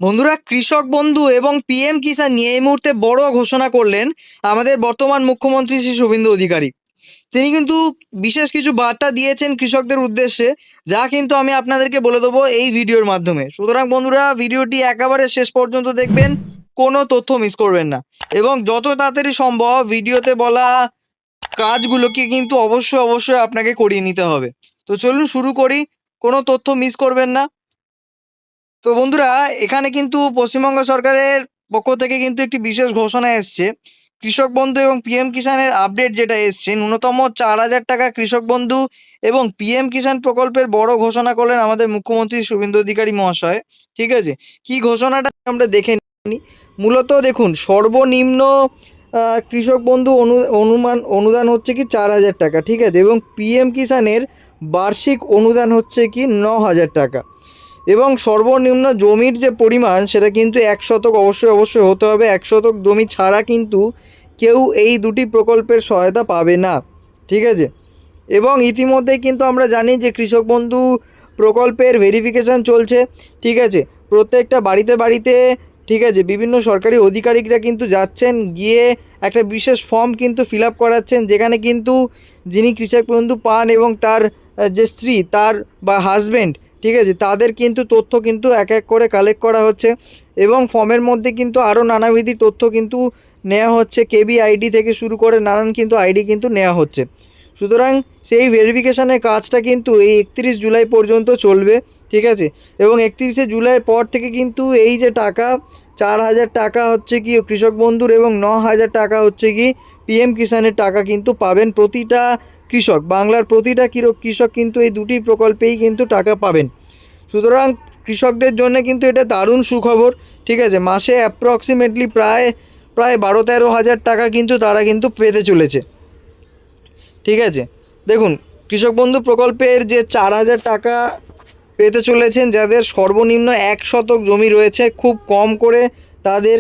বন্ধুরা, কৃষক বন্ধু এবং পিএম কিষাণ নিয়ে এই মুহূর্তে বড় ঘোষণা করলেন আমাদের বর্তমান মুখ্যমন্ত্রী শ্রী শুভেন্দু অধিকারী। তিনি কিন্তু বিশেষ কিছু বার্তা দিয়েছেন কৃষকদের উদ্দেশ্যে, যা কিন্তু আমি আপনাদেরকে বলে দেবো এই ভিডিওর মাধ্যমে। সুতরাং বন্ধুরা, ভিডিওটি একেবারে শেষ পর্যন্ত দেখবেন, কোনো তথ্য মিস করবেন না এবং যত তাড়াতাড়ি সম্ভব ভিডিওতে বলা কাজগুলোকে কিন্তু অবশ্যই আপনাকে করিয়ে নিতে হবে। তো চলুন শুরু করি, কোনো তথ্য মিস করবেন না। তো বন্ধুরা, এখানে কিন্তু পশ্চিমবঙ্গ সরকারের পক্ষ থেকে কিন্তু একটি বিশেষ ঘোষণা এসছে। কৃষক বন্ধু এবং পিএম কিষাণের আপডেট যেটা এসছে, ন্যূনতম 4,000 টাকা কৃষক বন্ধু এবং পিএম কিষাণ প্রকল্পের বড় ঘোষণা করলেন আমাদের মুখ্যমন্ত্রী শুভেন্দু অধিকারী মহাশয়। ঠিক আছে, কি ঘোষণাটা আমরা দেখে নিই। মূলত দেখুন, সর্বনিম্ন কৃষক বন্ধু অনুদান হচ্ছে কি 4,000 টাকা, ঠিক আছে, এবং পিএম কিষাণের বার্ষিক অনুদান হচ্ছে কি 9,000 টাকা। এবং সর্বনিম্ন জমির যে পরিমাণ সেটা কিন্তু 1 শতক অবশ্যই হতে হবে। 1 শতক জমি ছাড়া কিন্তু কেউ এই দুটি প্রকল্পের সহায়তা পাবে না, ঠিক আছে। এবং ইতিমধ্যেই কিন্তু আমরা জানি যে কৃষক বন্ধু প্রকল্পের ভেরিফিকেশান চলছে, ঠিক আছে, প্রত্যেকটা বাড়িতে, ঠিক আছে, বিভিন্ন সরকারি আধিকারিকরা কিন্তু যাচ্ছেন, গিয়ে একটা বিশেষ ফর্ম কিন্তু ফিল আপ করাচ্ছেন, যেখানে কিন্তু যিনি কৃষক বন্ধু পান এবং তার যে স্ত্রী, তার বা হাজব্যান্ড, ঠিক আছে, তাদের কিন্তু তথ্য কিন্তু এক এক করে কালেক্ট করা হচ্ছে এবং ফর্মের মধ্যে কিন্তু আরও নানাবিধি তথ্য কিন্তু নেওয়া হচ্ছে। কেবি আইডি থেকে শুরু করে নানান কিন্তু আইডি কিন্তু নেওয়া হচ্ছে। সুতরাং সেই ভেরিফিকেশানের কাজটা কিন্তু এই 31 জুলাই পর্যন্ত চলবে, ঠিক আছে। এবং 31শে জুলাই পর থেকে কিন্তু এই যে টাকা 4,000 টাকা হচ্ছে কি কৃষক বন্ধুর এবং 9,000 টাকা হচ্ছে কি পিএম কিষাণের টাকা কিন্তু পাবেন প্রতিটা কৃষক। বাংলার প্রতিটা কৃষক কিন্তু এই দুটি প্রকল্পেই কিন্তু টাকা পাবেন। সুতরাং কৃষকদের জন্য কিন্তু এটা দারুণ সুখবর, ঠিক আছে। মাসে অ্যাপ্রক্সিমেটলি প্রায় 12-13 হাজার টাকা কিন্তু তারা কিন্তু পেতে চলেছে, ঠিক আছে। দেখুন, কৃষক বন্ধু প্রকল্পের যে 4,000 টাকা পেতে চলেছেন, যাদের সর্বনিম্ন 1 শতক জমি রয়েছে, খুব কম করে তাদের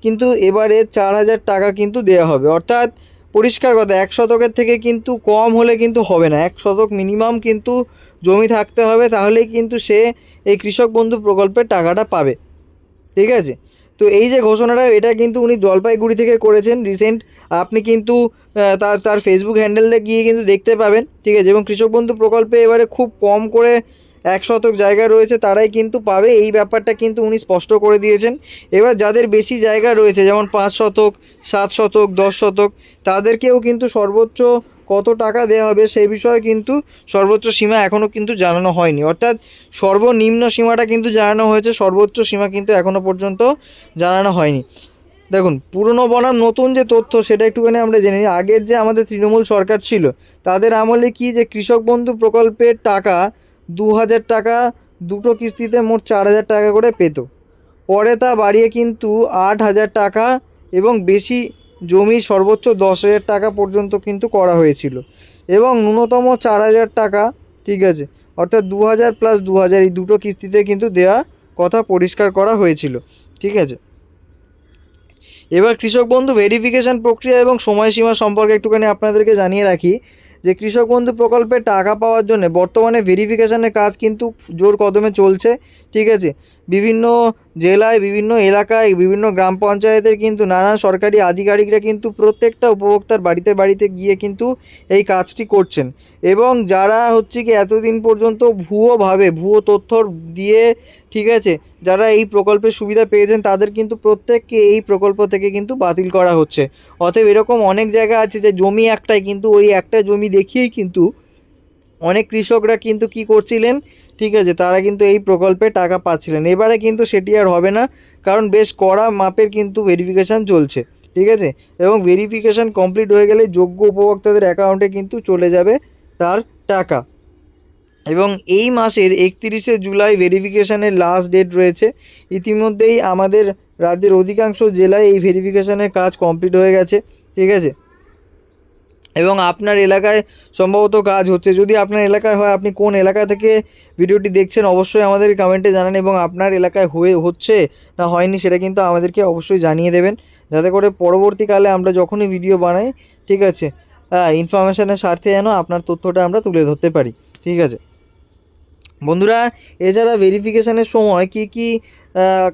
কিন্তু এবারে 4,000 টাকা কিন্তু দেওয়া হবে। অর্থাৎ পরিষ্কার কথা, 1 শতকের থেকে কিন্তু কম হলে কিন্তু হবে না, 1 শতক মিনিমাম কিন্তু জমি থাকতে হবে, তাহলেই কিন্তু সে এই কৃষক বন্ধু প্রকল্পের টাকাটা পাবে, ঠিক আছে। তো এই যে ঘোষণাটা, এটা কিন্তু উনি জলপাইগুড়ি থেকে করেছেন রিসেন্ট। আপনি কিন্তু তার ফেসবুক হ্যান্ডেলে গিয়ে কিন্তু দেখতে পাবেন, ঠিক আছে। এবং কৃষক বন্ধু প্রকল্পে এবারে খুব কম করে 1 শতক জায়গা রয়েছে তারাই কিন্তু পাবে, এই ব্যাপারটা কিন্তু উনি স্পষ্ট করে দিয়েছেন। এবার যাদের বেশি জায়গা রয়েছে, যেমন 5 শতক, 7 শতক, 10 শতক, তাদেরকেও কিন্তু সর্বোচ্চ কত টাকা দেওয়া হবে সেই বিষয়ে কিন্তু সর্বোচ্চ সীমা এখনও কিন্তু জানানো হয়নি। অর্থাৎ সর্বনিম্ন সীমাটা কিন্তু জানানো হয়েছে, সর্বোচ্চ সীমা কিন্তু এখনও পর্যন্ত জানানো হয়নি। দেখুন, পুরনো বনাম নতুন যে তথ্য সেটা একটুখানি আমরা জেনে নিই। আগের যে আমাদের তৃণমূল সরকার ছিল, তাদের আমলে কি যে কৃষক বন্ধু প্রকল্পের টাকা 2,000 টাকা দুটো কিস্তিতে মোট 4,000 টাকা করে পেত। পরে তা বাড়িয়ে কিন্তু 8,000 টাকা এবং বেশি জমি সর্বোচ্চ 10,000 টাকা পর্যন্ত কিন্তু করা হয়েছিল এবং ন্যূনতম 4,000 টাকা, ঠিক আছে, অর্থাৎ 2,000 প্লাস 2,000 এই দুটো কিস্তিতে কিন্তু দেওয়া কথা পরিষ্কার করা হয়েছিল, ঠিক আছে। এবার কৃষক বন্ধু ভেরিফিকেশান প্রক্রিয়া এবং সময়সীমা সম্পর্কে একটুখানি আপনাদেরকে জানিয়ে রাখি যে কৃষক বন্ধু প্রকল্পে টাকা পাওয়ার জন্য বর্তমানে ভেরিফিকেশানের কাজ কিন্তু জোর কদমে চলছে, ঠিক আছে। বিভিন্ন জেলায়, বিভিন্ন এলাকায়, বিভিন্ন গ্রাম পঞ্চায়েতের কিন্তু নানান সরকারি আধিকারিকরা কিন্তু প্রত্যেকটা উপভোক্তার বাড়িতে গিয়ে কিন্তু এই কাজটি করছেন। এবং যারা হচ্ছে কি এতদিন পর্যন্ত ভুয়ো তথ্য দিয়ে, ঠিক আছে, যারা এই প্রকল্পের সুবিধা পেয়েছেন তাদের কিন্তু প্রত্যেককে এই প্রকল্প থেকে কিন্তু বাতিল করা হচ্ছে। অতএব এরকম অনেক জায়গা আছে যে জমি একটাই, কিন্তু ওই একটা জমি দেখিয়েই কিন্তু অনেক কৃষকরা কিন্তু কি করছিলেন, ঠিক আছে, তারা কিন্তু এই প্রকল্পে টাকা পাচ্ছিলেন। এবারে কিন্তু সেটি আর হবে না, কারণ বেশ কড়া মাপের কিন্তু ভেরিফিকেশান চলছে, ঠিক আছে। এবং ভেরিফিকেশান কমপ্লিট হয়ে গেলে যোগ্য উপভোক্তাদের অ্যাকাউন্টে কিন্তু চলে যাবে তার টাকা। এবং এই মাসের 31শে জুলাই ভেরিফিকেশানের লাস্ট ডেট রয়েছে। ইতিমধ্যেই আমাদের রাজ্যের অধিকাংশ জেলায় এই ভেরিফিকেশানের কাজ কমপ্লিট হয়ে গেছে, ঠিক আছে। এবং আপনার এলাকায় সম্ভবত কাজ হচ্ছে। যদি আপনার এলাকায় হয়, আপনি কোন এলাকা থেকে ভিডিওটি দেখছেন অবশ্যই আমাদের কমেন্টে জানান, এবং আপনার এলাকায় হচ্ছে না হয়নি সেটা কিন্তু আমাদেরকে অবশ্যই জানিয়ে দেবেন, যাতে করে পরবর্তীকালে আমরা যখনই ভিডিও বানাই, ঠিক আছে, ইনফরমেশানের স্বার্থে যেন আপনার তথ্যটা আমরা তুলে ধরতে পারি, ঠিক আছে। বন্ধুরা, এছাড়া ভেরিফিকেশানের সময় কি কি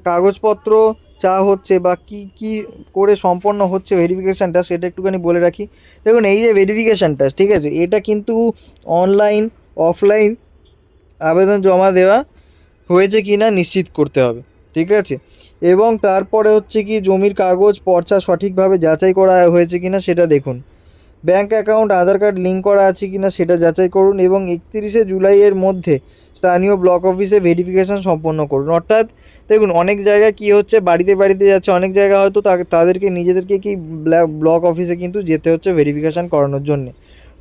কাগজপত্র চাওয়া হচ্ছে বা কি কি করে সম্পন্ন হচ্ছে ভেরিফিকেশানটা, সেটা একটুখানি বলে রাখি। দেখুন, এই যে ভেরিফিকেশানটা, ঠিক আছে, এটা কিন্তু অনলাইন অফলাইন আবেদন জমা দেওয়া হয়েছে কি না নিশ্চিত করতে হবে, ঠিক আছে। এবং তারপরে হচ্ছে কি জমির কাগজ পর্চা সঠিকভাবে যাচাই করা হয়েছে কি না সেটা দেখুন। ব্যাঙ্ক অ্যাকাউন্ট আধার কার্ড লিঙ্ক করা আছে কি না সেটা যাচাই করুন এবং 31শে জুলাইয়ের মধ্যে স্থানীয় ব্লক অফিসে ভেরিফিকেশান সম্পন্ন করুন। অর্থাৎ দেখুন, অনেক জায়গায় কী হচ্ছে, বাড়িতে বাড়িতে যাচ্ছে, অনেক জায়গা হয়তো তাদেরকে নিজেদেরকে কি ব্লক অফিসে কিন্তু যেতে হচ্ছে ভেরিফিকেশান করানোর জন্যে।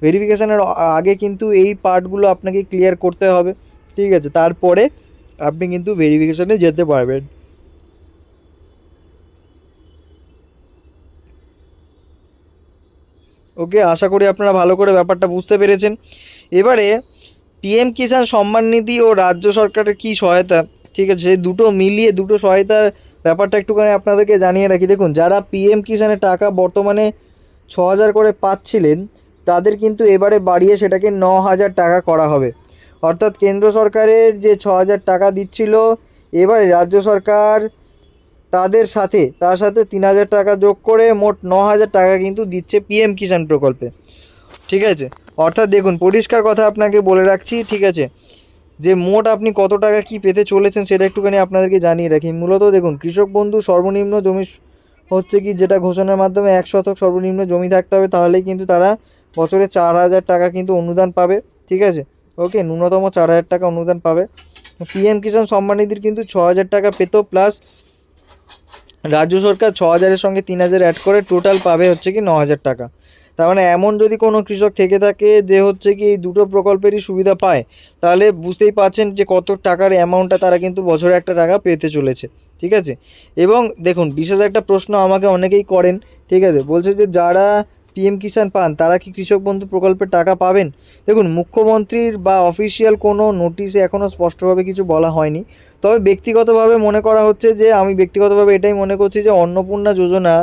ভেরিফিকেশানের আগে কিন্তু এই পার্টগুলো আপনাকে ক্লিয়ার করতে হবে, ঠিক আছে, তারপরে আপনি কিন্তু ভেরিফিকেশানে যেতে পারবেন। ওকে, আশা করি আপনারা ভালো করে ব্যাপারটা বুঝতে পেরেছেন। এবারে পিএম কিষাণ সম্মান নিধি ও রাজ্য সরকারের কী সহায়তা, ঠিক আছে, সেই দুটো মিলিয়ে দুটো সহায়তার ব্যাপারটা একটুখানি আপনাদেরকে জানিয়ে রাখি। দেখুন, যারা পিএম কিষাণের টাকা বর্তমানে 6,000 করে পাচ্ছিলেন, তাদের কিন্তু এবারে বাড়িয়ে সেটাকে 9,000 টাকা করা হবে। অর্থাৎ কেন্দ্র সরকারের যে 6,000 টাকা দিচ্ছিল, এবারে রাজ্য সরকার তার সাথে 3,000 টাকা যোগ করে মোট 9,000 টাকা কিন্তু দিচ্ছে পিএম কিষাণ প্রকল্পে, ঠিক আছে। অর্থাৎ দেখুন, পরিষ্কার কথা আপনাকে বলে রাখছি, ঠিক আছে, যে মোট আপনি কত টাকা কি পেতে চলেছেন সেটা একটুখানি আপনাদেরকে জানিয়ে রাখি। মূলত দেখুন, কৃষক বন্ধু সর্বনিম্ন জমি হচ্ছে কি, যেটা ঘোষণার মাধ্যমে 1 শতক সর্বনিম্ন জমি থাকতে হবে, তাহলেই কিন্তু তারা বছরে 4,000 টাকা কিন্তু অনুদান পাবে, ঠিক আছে। ওকে, ন্যূনতম 4,000 টাকা অনুদান পাবে। পিএম কিষাণ সম্মান নিধির কিন্তু 6,000 টাকা পেত, প্লাস রাজ্য সরকার 6,000-এর সঙ্গে 3,000 অ্যাড করে টোটাল পাবে হচ্ছে কি 9,000 টাকা। তার মানে এমন যদি কোনো কৃষক থেকে থাকে যে হচ্ছে কি এই দুটো প্রকল্পেরই সুবিধা পায়, তাহলে বুঝতেই পারছেন যে কত টাকার অ্যামাউন্টটা তারা কিন্তু বছরে একটা টাকা পেতে চলেছে, ঠিক আছে। এবং দেখুন, বিশেষ একটা প্রশ্ন আমাকে অনেকেই করেন, ঠিক আছে, বলছে যে যারা পিএম কিষাণ পান তারা কি কৃষক বন্ধু প্রকল্পের টাকা পাবেন। দেখুন, মুখ্যমন্ত্রীর বা অফিসিয়াল কোনো নোটিশে এখনও স্পষ্টভাবে কিছু বলা হয়নি। তবে ব্যক্তিগতভাবে মনে করা হচ্ছে, যে আমি ব্যক্তিগতভাবে এটাই মনে করছি যে অন্নপূর্ণা যোজনা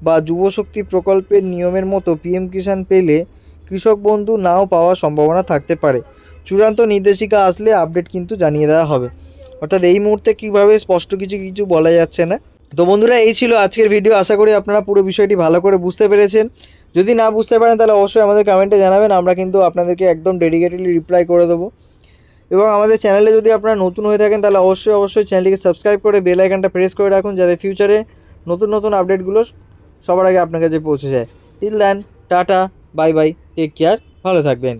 বা যুবশক্তি প্রকল্পের নিয়মের মতো পিএম কিষাণ পেলে কৃষক বন্ধু নাও পাওয়ার সম্ভাবনা থাকতে পারে। চূড়ান্ত নির্দেশিকা আসলে আপডেট কিন্তু জানিয়ে দেওয়া হবে। অর্থাৎ এই মুহূর্তে কীভাবে স্পষ্ট কিছু বলা যাচ্ছে না। তো বন্ধুরা, এই ছিল আজকের ভিডিও। আশা করি আপনারা পুরো বিষয়টি ভালো করে বুঝতে পেরেছেন। যদি না বুঝতে পারেন তাহলে অবশ্যই আমাদের কমেন্টে জানাবেন, আমরা কিন্তু আপনাদেরকে একদম ডেডিকেটেডলি রিপ্লাই করে দেবো। এবং আমাদের চ্যানেলে যদি আপনারা নতুন হয়ে থাকেন তাহলে অবশ্যই চ্যানেলটিকে সাবস্ক্রাইব করে বেল আইকনটা প্রেস করে রাখুন, যাতে ফিউচারে নতুন আপডেটগুলো সবার আগে আপনার কাছে পৌঁছে যায়। Till then, tata, bye bye, take care, ভালো থাকবেন।